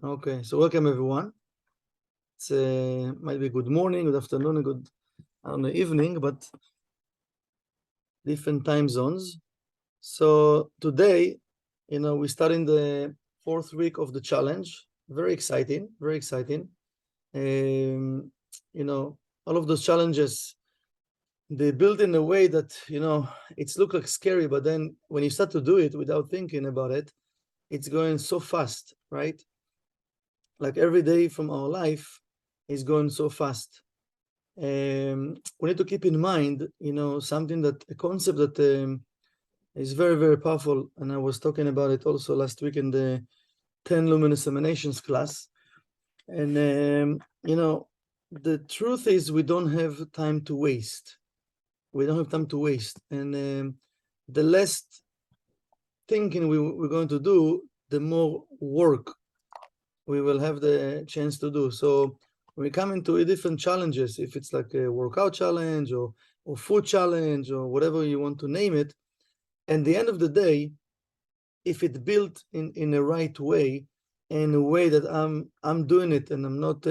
Okay, so welcome everyone. It's might be good morning, good afternoon, and good, I don't know, evening, but different time zones. So today, we're starting the fourth week of the challenge. Very exciting, very exciting. Um, all of those challenges, they built in a way that, it's look like scary, but then when you start to do it without thinking about it, it's going so fast, right? Like every day from our life is going so fast. We need to keep in mind, a concept that is very, very powerful. And I was talking about it also last week in the 10 luminous emanations class. And, the truth is we don't have time to waste. We don't have time to waste. And the less thinking we're going to do, the more work we will have the chance to do. So when we come into different challenges, if it's like a workout challenge or food challenge or whatever you want to name it, at the end of the day, if it's built in a right way, in a way that I'm doing it and I'm not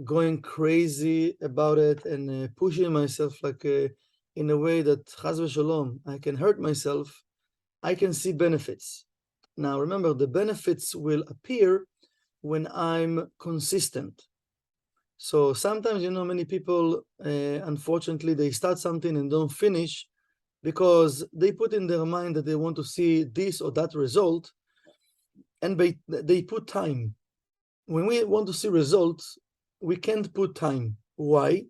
going crazy about it and pushing myself like in a way that chas v'shalom, I can hurt myself, I can see benefits. Now remember, the benefits will appear when I'm consistent. So sometimes, many people, unfortunately, they start something and don't finish because they put in their mind that they want to see this or that result, and they put time. When we want to see results, we can't put time. Why?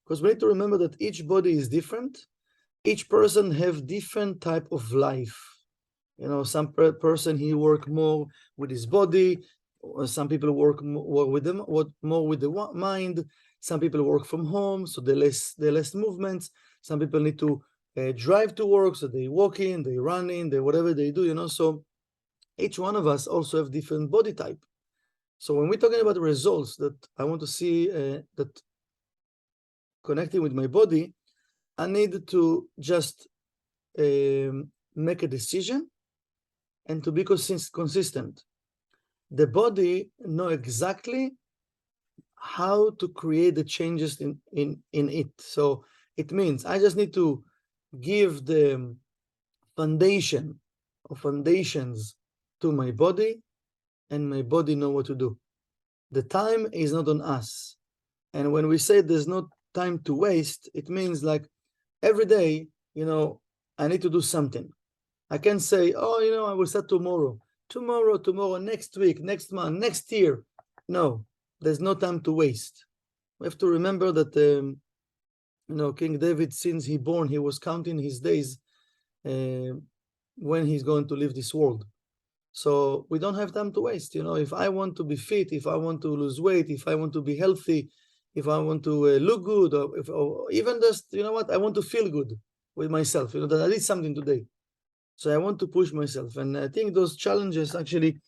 Because we need to remember that each body is different. Each person have different type of life. Some person, he work more with his body. Some people work more with them, more with the mind. Some people work from home, so they less movements. Some people need to drive to work, so they walk in, they run in, they whatever they do. So each one of us also have different body type. So when we're talking about the results that I want to see, that connecting with my body, I need to just make a decision and to be consistent. The body know exactly how to create the changes in it. So it means I just need to give the foundation or foundations to my body, and my body know what to do. The time is not on us. And when we say there's no time to waste, it means like every day, I need to do something. I can say, oh, I will start tomorrow, next week, next month, next year. No, there's no time to waste. We have to remember that, King David, since he born, he was counting his days when he's going to leave this world. So we don't have time to waste. If I want to be fit, if I want to lose weight, if I want to be healthy, if I want to look good, or even just, I want to feel good with myself, that I did something today. So I want to push myself. And I think those challenges actually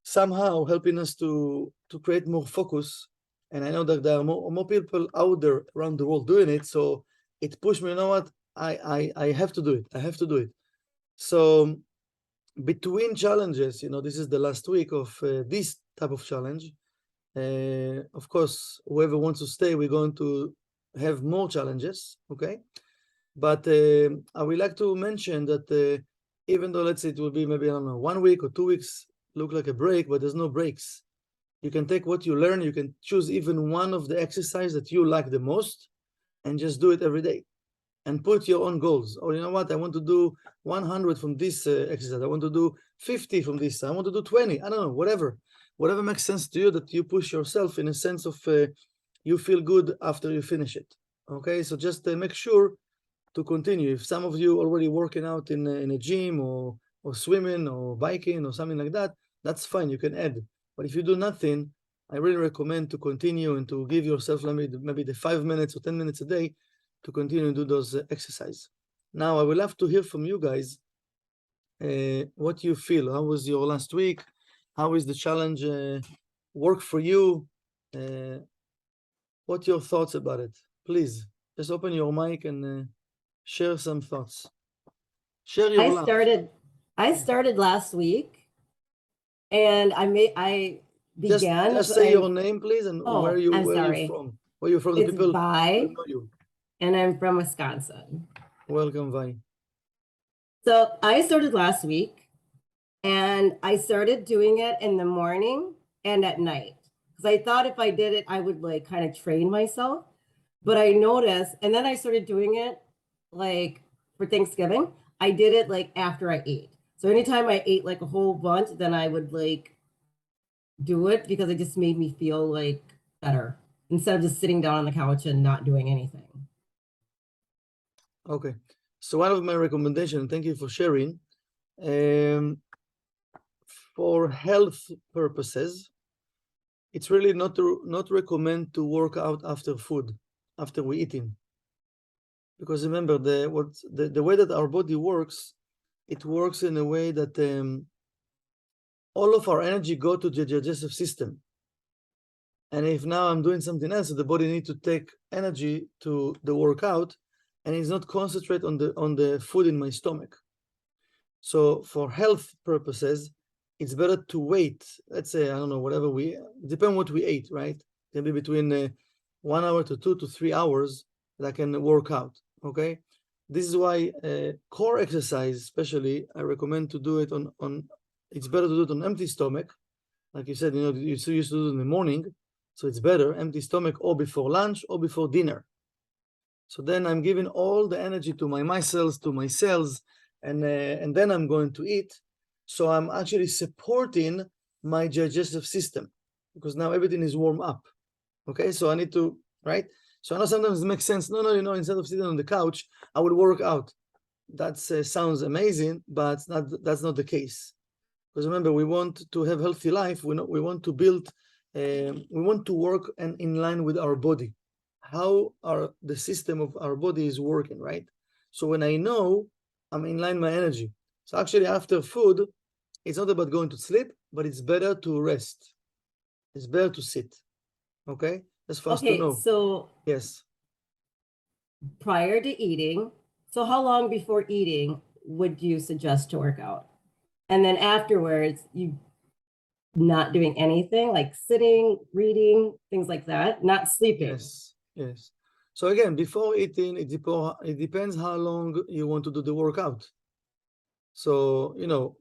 somehow helping us to create more focus. And I know that there are more people out there around the world doing it. So it pushed me, what? I have to do it. I have to do it. So between challenges, this is the last week of this type of challenge. Of course, whoever wants to stay, we're going to have more challenges, okay? But I would like to mention that even though, let's say it will be maybe, I don't know, 1 week or 2 weeks, look like a break, but there's no breaks. You can take what you learn, you can choose even one of the exercise that you like the most and just do it every day. And put your own goals. Or you know what, I want to do 100 from this exercise. I want to do 50 from this. I want to do 20. I don't know, whatever. Whatever makes sense to you, that you push yourself in a sense of you feel good after you finish it. Okay, so just make sure to continue. If some of you already working out in a gym or swimming or biking or something like that, that's fine, you can add. But if you do nothing, I really recommend to continue and to give yourself maybe the 5 minutes or 10 minutes a day to continue to do those exercises. Now, I would love to hear from you guys what you feel. How was your last week? How is the challenge work for you? What your thoughts about it? Please, just open your mic and share some thoughts. Share your I started last week, and began. Just So say your name, please, and where I'm you sorry. from. Where you from? The It's people Vi, who know you. and I'm from Wisconsin. Welcome, Vi. So I started last week, and I started doing it in the morning and at night because I thought if I did it, I would like kind of train myself. But I noticed, and then I started doing it like for Thanksgiving. I did it like after I ate. So anytime I ate like a whole bunch, then I would like do it because it just made me feel like better instead of just sitting down on the couch and not doing anything. Okay. So one of my recommendations, thank you for sharing, for health purposes, it's really not recommend to work out after food, after we eating. Because remember, the way that our body works, it works in a way that all of our energy go to the digestive system. And if now I'm doing something else, so the body needs to take energy to the workout, and it's not concentrate on the food in my stomach. So for health purposes, it's better to wait. Let's say, I don't know, whatever depend what we ate, right? It can be between 1 hour to 2 to 3 hours that I can work out. Okay, this is why core exercise, especially, I recommend to do it on. It's better to do it on empty stomach, like you said. You know, you used to do it in the morning, so it's better empty stomach or before lunch or before dinner. So then I'm giving all the energy to my muscles, to my cells, and then I'm going to eat. So I'm actually supporting my digestive system because now everything is warm up. Okay, so I need to, right? So I know sometimes it makes sense. No, you know, instead of sitting on the couch, I would work out. That sounds amazing, but that's not the case. Because remember, we want to have healthy life. We want to build, we want to work and in line with our body, how the system of our body is working, right? So when I know, I'm in line my energy. So actually, after food, it's not about going to sleep, but it's better to rest. It's better to sit. Okay, that's for us to know. So yes, prior to eating, so how long before eating would you suggest to work out? And then afterwards, you not doing anything, like sitting, reading, things like that, not sleeping. Yes. So again, before eating, it depends how long you want to do the workout. So, you know,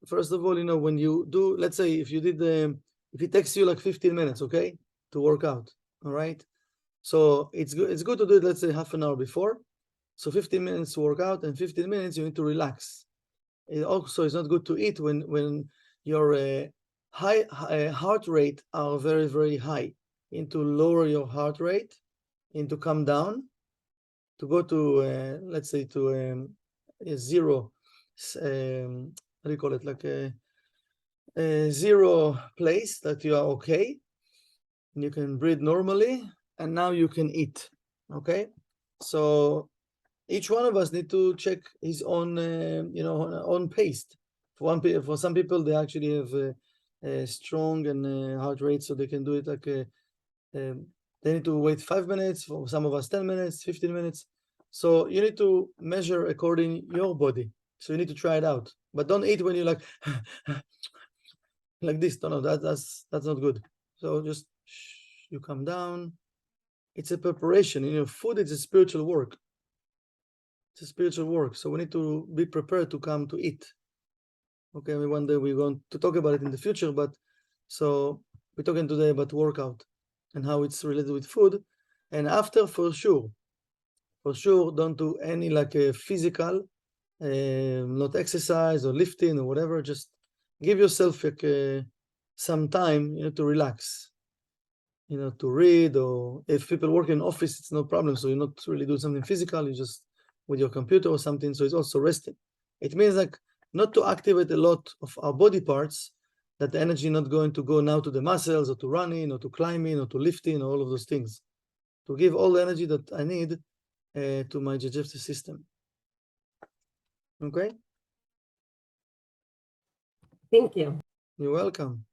first of all, you know, when you do, let's say if you did if it takes you like 15 minutes, okay, to work out, all right? So it's good to do it, let's say half an hour before. So 15 minutes to work out and 15 minutes you need to relax. It also is not good to eat when your heart rate are very, very high. You need to lower your heart rate, you need to come down, to go to, let's say, to a zero, what do you call it, like a zero place that you are okay, and you can breathe normally, and now you can eat, okay? So each one of us need to check his own, you know, own pace. For some people, they actually have a strong and heart rate, so they can do it like they need to wait 5 minutes. For some of us, 10 minutes, 15 minutes. So you need to measure according your body. So you need to try it out, but don't eat when you're like like this. No, that's not good. So just you come down. It's a preparation. You know, food is a spiritual work. It's a spiritual work. So we need to be prepared to come to eat. Okay, one day we're going to talk about it in the future, but so we're talking today about workout and how it's related with food. And after, for sure, don't do any like a physical, not exercise or lifting or whatever. Just give yourself like some time, you know, to relax, you know, to read, or if people work in office, it's no problem. So you're not really doing something physical, you just with your computer or something. So it's also resting. It means like not to activate a lot of our body parts, that the energy not going to go now to the muscles or to running or to climbing or to lifting or all of those things. To give all the energy that I need to my digestive system. Okay? Thank you. You're welcome.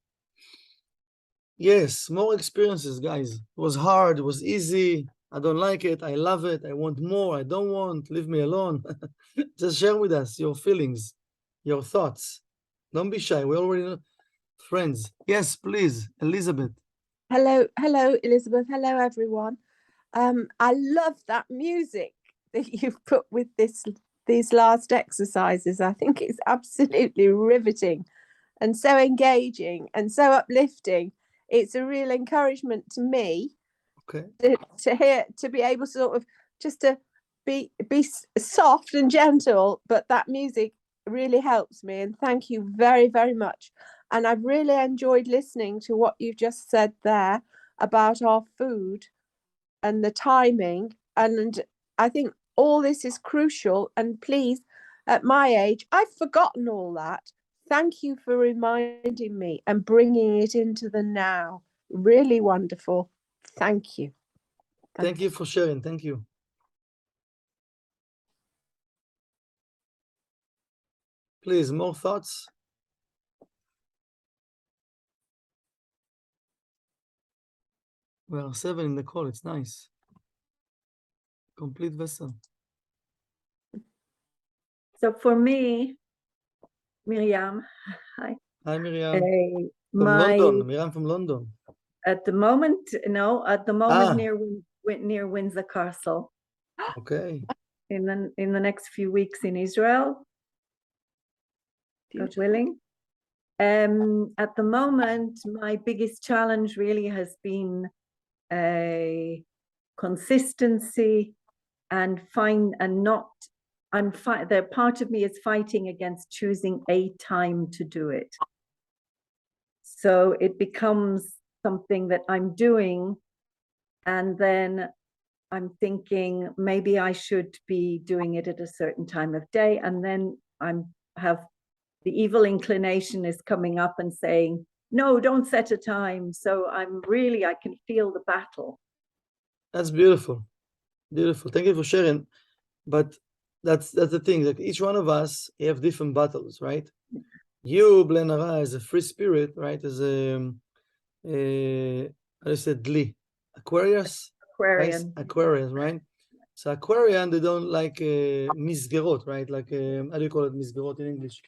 Yes, more experiences, guys. It was hard, it was easy. I don't like it, I love it, I want more, I don't want, leave me alone. Just share with us your feelings, your thoughts. Don't be shy. We already know. friends. Yes, please, Elizabeth. Hello, Elizabeth. Hello, everyone. I love that music that you've put with these last exercises. I think it's absolutely riveting and so engaging and so uplifting. It's a real encouragement to me Okay. to hear, to be able to sort of just to be soft and gentle, but that music really helps me. And thank you very, very much. And I've really enjoyed listening to what you've just said there about our food and the timing. And I think all this is crucial. And please, at my age, I've forgotten all that. Thank you for reminding me and bringing it into the now. Really wonderful. Thank you. Thank you for sharing. Thank you. Please, more thoughts? We are 7 in the call. It's nice. Complete vessel. So for me, Miriam, hi. Hi, Miriam. From My London. Miriam from London. at the moment, no, at the moment Ah. near Windsor Castle. Okay. In the next few weeks in Israel, God willing. At the moment, my biggest challenge really has been a consistency and the part of me is fighting against choosing a time to do it. So it becomes something that I'm doing, and then I'm thinking maybe I should be doing it at a certain time of day, and then have the evil inclination is coming up and saying, no, don't set a time. So I can feel the battle. That's beautiful. Beautiful. Thank you for sharing. But that's the thing. Like each one of us have different battles, right? You, Blen Hara, as a free spirit, right? As a how do you say Dli? Aquarius? Aquarian. Aquarius, right? So Aquarian, they don't like misgerot, right? Like how do you call it misgerot in English?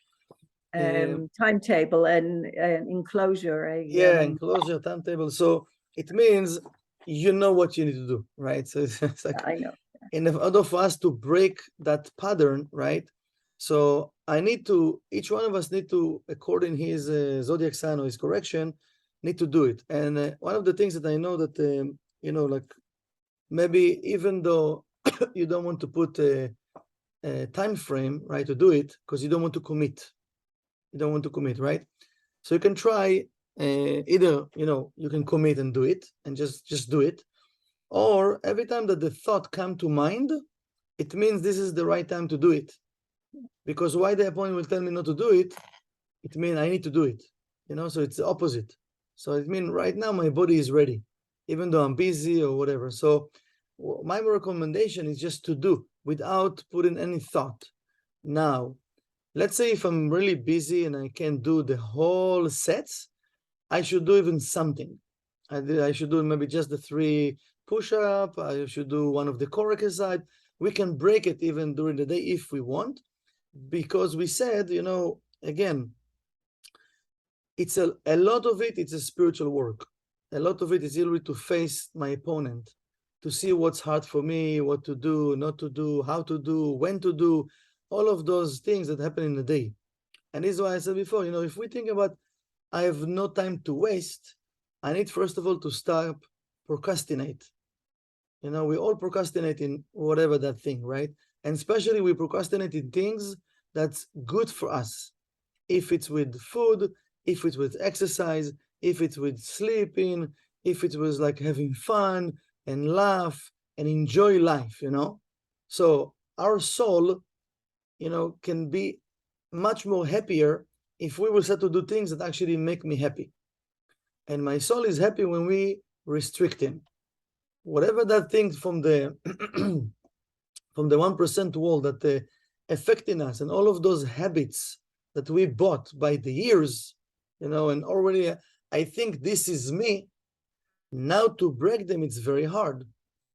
Timetable and enclosure. Enclosure, timetable. So it means you know what you need to do, right? So it's like, I know. in order for us to break that pattern, right? So each one of us need to, according his zodiac sign or his correction, need to do it. And one of the things that I know that, like maybe even though you don't want to put a time frame, right, to do it, because you don't want to commit. You don't want to commit, right? So you can try either, you can commit and do it and just do it. Or every time that the thought come to mind, it means this is the right time to do it. Because why the opponent will tell me not to do it, it means I need to do it. So it's the opposite. So it means right now my body is ready, even though I'm busy or whatever. So my recommendation is just to do without putting any thought. Now, let's say if I'm really busy and I can't do the whole sets, I should do even something. I should do maybe just the 3 push-up. I should do one of the core exercise. We can break it even during the day if we want, because we said, again, it's a lot of it, it's a spiritual work. A lot of it is really to face my opponent, to see what's hard for me, what to do, not to do, how to do, when to do, all of those things that happen in the day. And this is why I said before, if we think about, I have no time to waste, I need first of all to stop procrastinate. We all procrastinate in whatever that thing, right? And especially we procrastinate in things that's good for us. If it's with food, if it's with exercise, if it's with sleeping, if it was like having fun and laugh and enjoy life, So our soul, can be much more happier if we will start to do things that actually make me happy. And my soul is happy when we restrict him. Whatever that thing from the from the 1% wall that affecting us, and all of those habits that we bought by the years, and already I think this is me. Now to break them, it's very hard.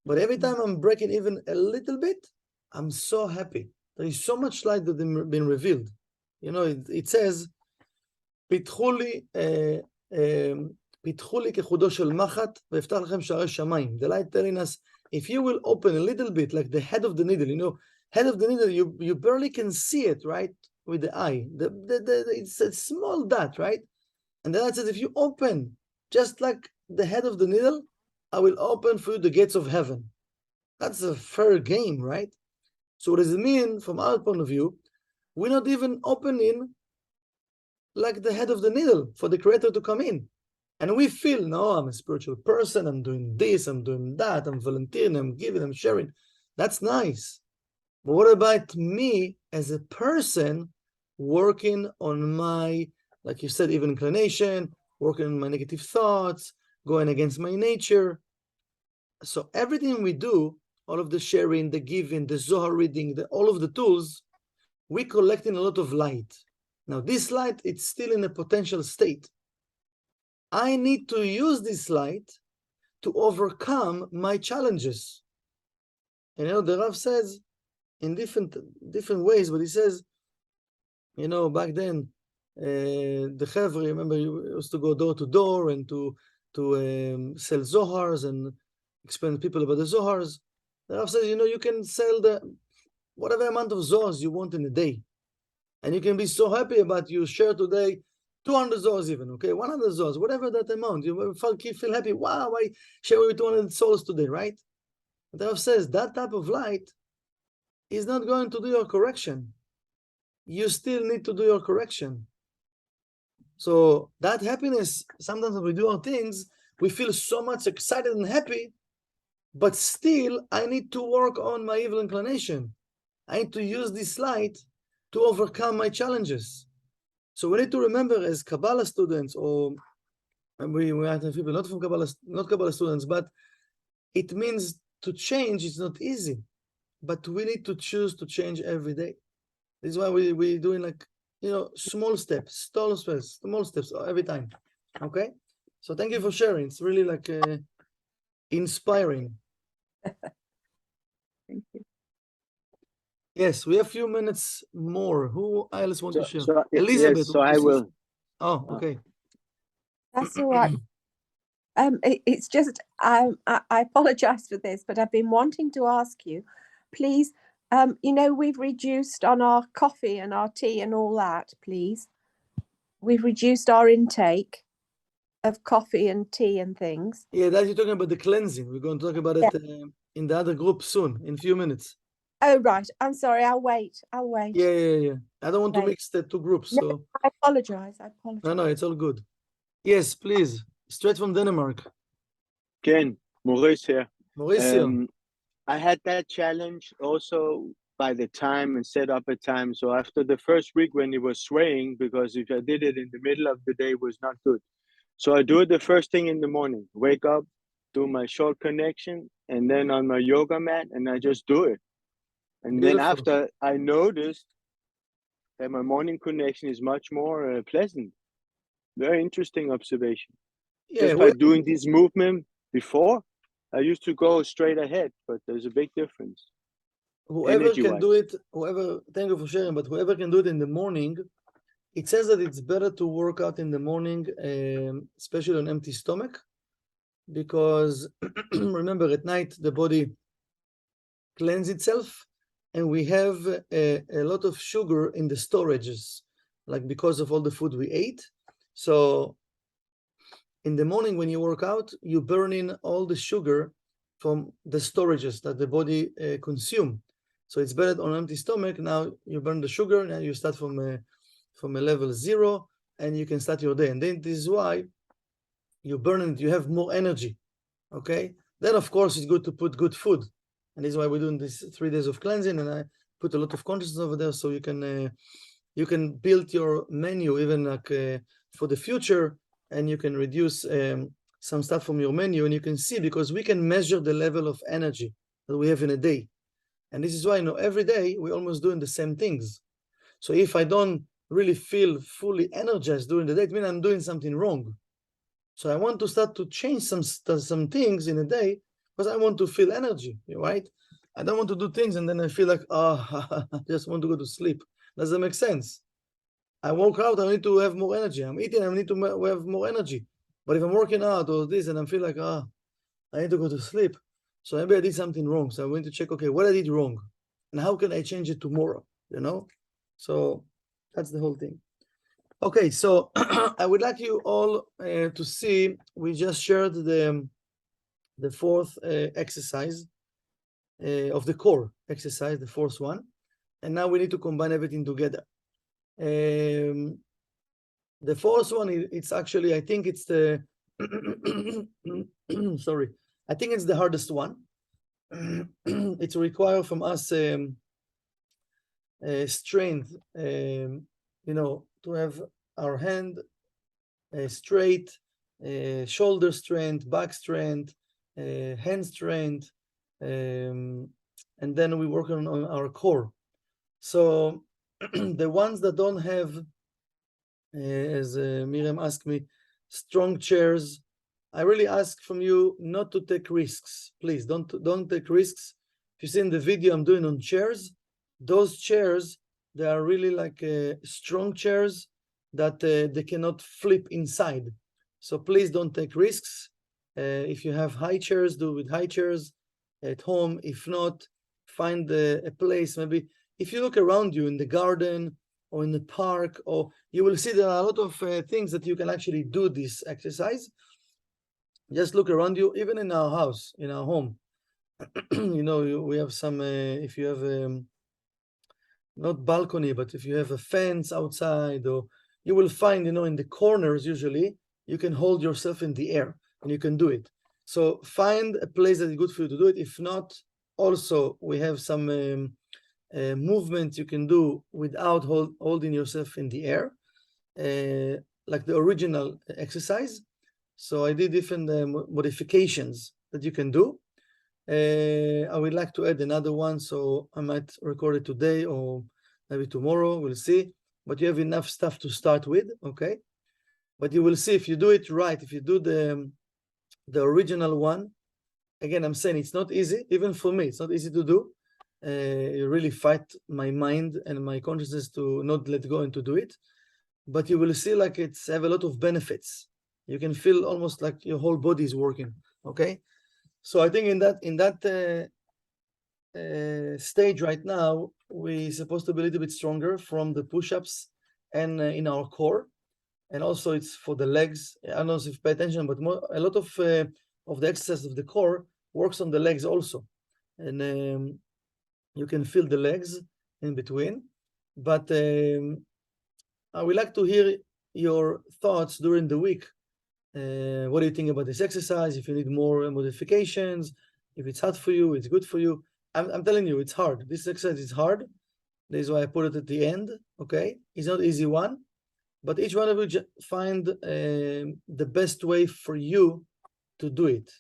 But every time I'm breaking even a little bit, I'm so happy. There is so much light that has been revealed. It says, פיתחו לי כחודו של מחט, ואפתח לכם שערי שמיים. The light telling us, if you will open a little bit, like the head of the needle, you know, head of the needle, you barely can see it, right? With the eye. It's a small dot, right? And the light says, if you open, just like the head of the needle, I will open for you the gates of heaven. That's a fair game, right? So what does it mean from our point of view? We're not even opening like the head of the needle for the Creator to come in. And we feel, no, I'm a spiritual person, I'm doing this, I'm doing that, I'm volunteering, I'm giving, I'm sharing. That's nice. But what about me as a person working on my, like you said, evil inclination, working on my negative thoughts, going against my nature? So everything we do, all of the sharing, the giving, the Zohar reading, all of the tools, we're collecting a lot of light. Now, this light, it's still in a potential state. I need to use this light to overcome my challenges. And you know, the Rav says in different ways, but he says, you know, back then, the Chevre, remember, you used to go door to door and to sell Zohars and explain to people about the Zohars. The Rav says, you know, you can sell whatever amount of Zohars you want in a day. And you can be so happy about you share today 200 Zohars even, okay? 100 Zohars, whatever that amount. You feel happy. Wow, I share with 200 souls today, right? The Rav says that type of light is not going to do your correction. You still need to do your correction. So that happiness, sometimes when we do our things, we feel so much excited and happy, but still I need to work on my evil inclination. I need to use this light to overcome my challenges. So we need to remember as Kabbalah students, or we have people not from Kabbalah, not Kabbalah students, but it means to change is not easy, but we need to choose to change every day. This is why we're doing, like, you know, small steps every time. Okay? So thank you for sharing. It's really like inspiring. Thank you. Yes, we have a few minutes more. Who else want to share? So, Elizabeth. yes, so I will. Oh, okay. That's all right. It's just I apologize for this, but I've been wanting to ask you, please. You know, we've reduced on our coffee and our tea and all that, please. We've reduced our intake of coffee and tea and things. Yeah, that you're talking about the cleansing. We're going to talk about it in the other group soon, in a few minutes. Oh, right. I'm sorry. I'll wait. Yeah. I don't want to Right. mix the two groups. No, So I apologize. no, it's all good. Yes, please. Straight from Denmark. Ken, Maurice here. Mauricio. I had that challenge also by the time and set up a time. So after the first week when it was swaying, because if I did it in the middle of the day, it was not good. So I do it the first thing in the morning, wake up, do my short connection, and then on my yoga mat, and I just do it. And Beautiful. then after I noticed that my morning connection is much more pleasant. Very interesting observation. Yeah, Just by doing this movement before, I used to go straight ahead, but there's a big difference. whoever can energy-wise. do it, thank you for sharing, but whoever can do it in the morning, it says that it's better to work out in the morning, especially on empty stomach, because remember, at night, the body cleanses itself, and we have a lot of sugar in the storages, like because of all the food we ate. So in the morning when you work out, you burn in all the sugar from the storages that the body consume. So it's better on empty stomach. Now you burn the sugar, now you start from a level 0, and you can start your day. And then this is why you burn it, you have more energy. Okay. Then of course it's good to put good food. And this is why we're doing this 3 days of cleansing, and I put a lot of consciousness over there, so you can build your menu even like for the future, and you can reduce some stuff from your menu, and you can see, because we can measure the level of energy that we have in a day. And this is why, you know, every day we're almost doing the same things. So if I don't really feel fully energized during the day, it means I'm doing something wrong. So I want to start to change some things in a day, because I want to feel energy, right? I don't want to do things and then I feel like, I just want to go to sleep. Does that make sense? I work out, I need to have more energy. I'm eating, I need to have more energy. But if I'm working out or this and I feel like, I need to go to sleep. So maybe I did something wrong. So I went to check, okay, what I did wrong and how can I change it tomorrow, you know? So that's the whole thing. Okay, so I would like you all to see, we just shared the fourth exercise of the core exercise, the fourth one. And now we need to combine everything together. The fourth one, it's actually, I think it's the, sorry, I think it's the hardest one. It's required from us strength, you know, to have our hand straight, shoulder strength, back strength, hand strength, and then we work on our core. So the ones that don't have, as Miriam asked me, strong chairs, I really ask from you not to take risks. Please don't take risks. If you see in the video I'm doing on chairs, those chairs, they are really like strong chairs that they cannot flip inside. So please don't take risks. If you have high chairs, do with high chairs at home. If not, find a place. Maybe if you look around you in the garden or in the park, or you will see there are a lot of things that you can actually do this exercise. Just look around you, even in our house, in our home. You know, we have some, if you have not balcony, but if you have a fence outside, or you will find, you know, in the corners, usually, you can hold yourself in the air and you can do it. So find a place that is good for you to do it. If not, also, we have some movements you can do without holding yourself in the air, like the original exercise. So I did different modifications that you can do. I would like to add another one, so I might record it today or maybe tomorrow, we'll see. But you have enough stuff to start with, okay? But you will see if you do it right, if you do the original one, again, I'm saying it's not easy, even for me, it's not easy to do. You really fight my mind and my consciousness to not let go and to do it. But you will see like it's have a lot of benefits. You can feel almost like your whole body is working, okay? So I think in that stage right now, we're supposed to be a little bit stronger from the push-ups and in our core. And also it's for the legs. I don't know if you pay attention, but a lot of the exercise of the core works on the legs also. And you can feel the legs in between. But I would like to hear your thoughts during the week. What do you think about this exercise? If you need more modifications, if it's hard for you, it's good for you. I'm telling you, it's hard. This exercise is hard. This is why I put it at the end, okay? It's not an easy one, but each one of you find the best way for you to do it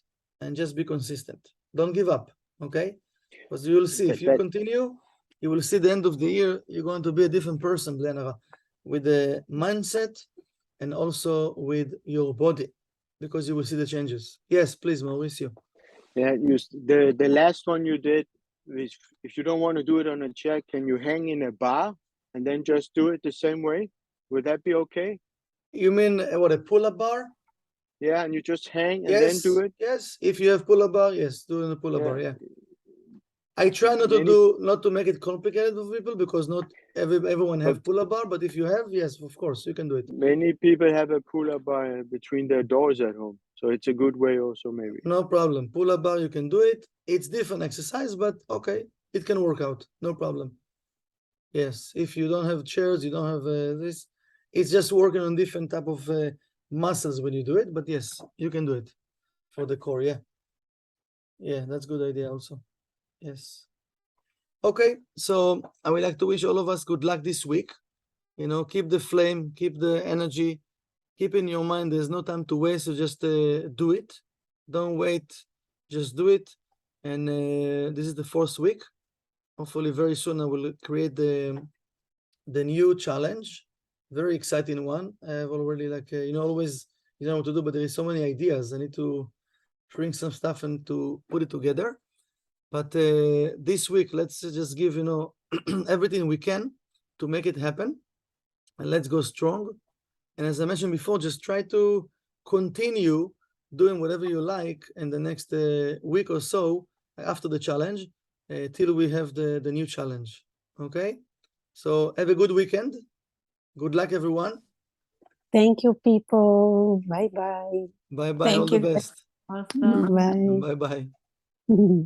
and just be consistent. Don't give up, okay? Because you will see, if you continue, you will see the end of the year, you're going to be a different person, Blenara, with the mindset and also with your body, because you will see the changes. Yes, please, Mauricio. Yeah, the last one you did, if you don't want to do it on a chair, can you hang in a bar and then just do it the same way? Would that be okay? You mean what, a pull-up bar? Yeah, and you just hang and then do it? Yes, if you have pull-up bar, yes, do it in a pull-up bar, yeah. I try not to make it complicated for people, because not everyone have pull-up bar, but if you have, yes, of course, you can do it. Many people have a pull-up bar between their doors at home, so it's a good way also, maybe. No problem. Pull-up bar, you can do it. It's different exercise, but okay, it can work out, no problem. Yes, if you don't have chairs, you don't have this, it's just working on different type of muscles when you do it, but yes, you can do it for the core, yeah. Yeah, that's a good idea also. Yes. Okay, so I would like to wish all of us good luck this week. You know, keep the flame, keep the energy, keep in your mind there's no time to waste, so just do it. Don't wait, just do it. And this is the fourth week. Hopefully very soon I will create the new challenge. Very exciting one. I have already you know, always you know what to do, but there is so many ideas. I need to bring some stuff and to put it together. But this week, let's just give, you know, everything we can to make it happen. and let's go strong. And as I mentioned before, just try to continue doing whatever you like in the next week or so after the challenge till we have the new challenge. Okay? So have a good weekend. Good luck, everyone. Thank you, people. Bye bye. Bye bye. All the best. Awesome. Bye. Bye bye.